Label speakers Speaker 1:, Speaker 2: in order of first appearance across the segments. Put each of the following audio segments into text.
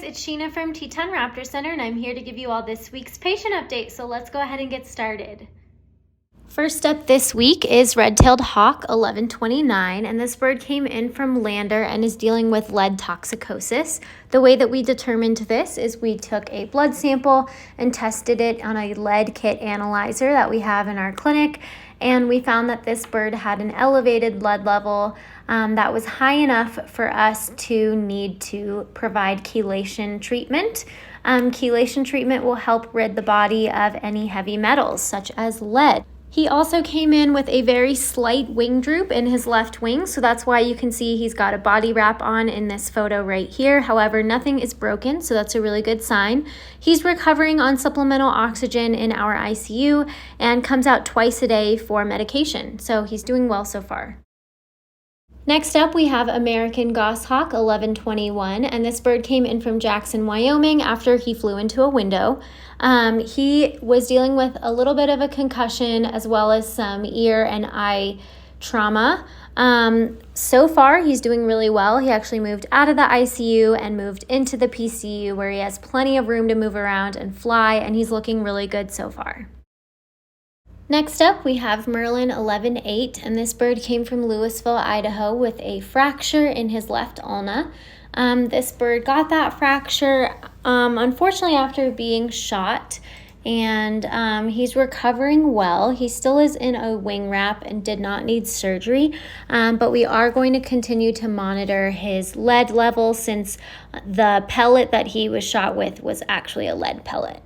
Speaker 1: it's Sheena from Teton Raptor Center, and I'm here to give you all this week's patient update, so let's go ahead and get started. First up this week is Redtailed Hawk 1129, and this bird came in from Lander and is dealing with lead toxicosis. The way that we determined this is we took a blood sample and tested it on a lead kit analyzer that we have in our clinic, and we found that this bird had an elevated lead level that was high enough for us to need to provide chelation treatment. Chelation treatment will help rid the body of any heavy metals such as lead. He also came in with a very slight wing droop in his left wing, so that's why you can see he's got a body wrap on in this photo right here. However, nothing is broken, so that's a really good sign. He's recovering on supplemental oxygen in our ICU and comes out twice a day for medication, so he's doing well so far. Next up, we have American Goshawk 1121, and this bird came in from Jackson, Wyoming after he flew into a window. He was dealing with a little bit of a concussion as well as some ear and eye trauma. So far, he's doing really well. He actually moved out of the ICU and moved into the PCU where he has plenty of room to move around and fly, and he's looking really good so far. Next up, we have Merlin 11-8, and this bird came from Louisville, Idaho with a fracture in his left ulna. This bird got that fracture, unfortunately, after being shot, and he's recovering well. He still is in a wing wrap and did not need surgery, but we are going to continue to monitor his lead level since the pellet that he was shot with was actually a lead pellet.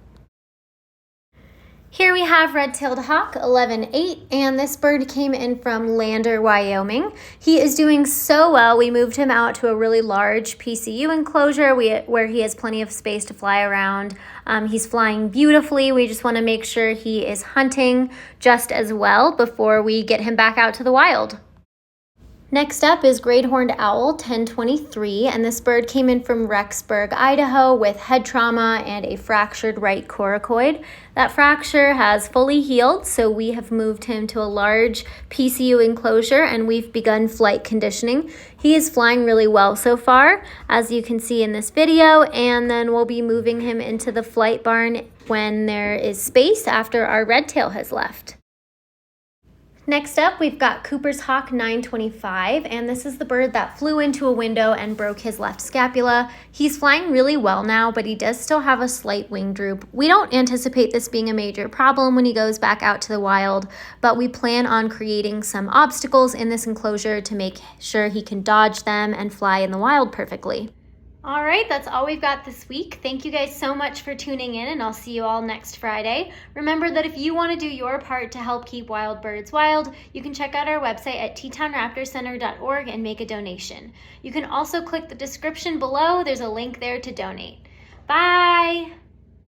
Speaker 1: Here we have Redtailed Hawk 11-8, and this bird came in from Lander, Wyoming. He is doing so well. We moved him out to a really large PCU enclosure where he has plenty of space to fly around. He's flying beautifully. We just want to make sure he is hunting just as well before we get him back out to the wild. Next up is Great Horned Owl 1023, and this bird came in from Rexburg, Idaho with head trauma and a fractured right coracoid. That fracture has fully healed, so we have moved him to a large PCU enclosure and we've begun flight conditioning. He is flying really well so far, as you can see in this video, and then we'll be moving him into the flight barn when there is space after our red tail has left. Next up, we've got Cooper's Hawk 925, and this is the bird that flew into a window and broke his left scapula. He's flying really well now, but he does still have a slight wing droop. We don't anticipate this being a major problem when he goes back out to the wild, but we plan on creating some obstacles in this enclosure to make sure he can dodge them and fly in the wild perfectly. All right, that's all we've got this week. Thank you guys so much for tuning in, and I'll see you all next Friday. Remember that if you want to do your part to help keep wild birds wild, you can check out our website at tetonraptorcenter.org and make a donation. You can also click the description below. There's a link there to donate. Bye!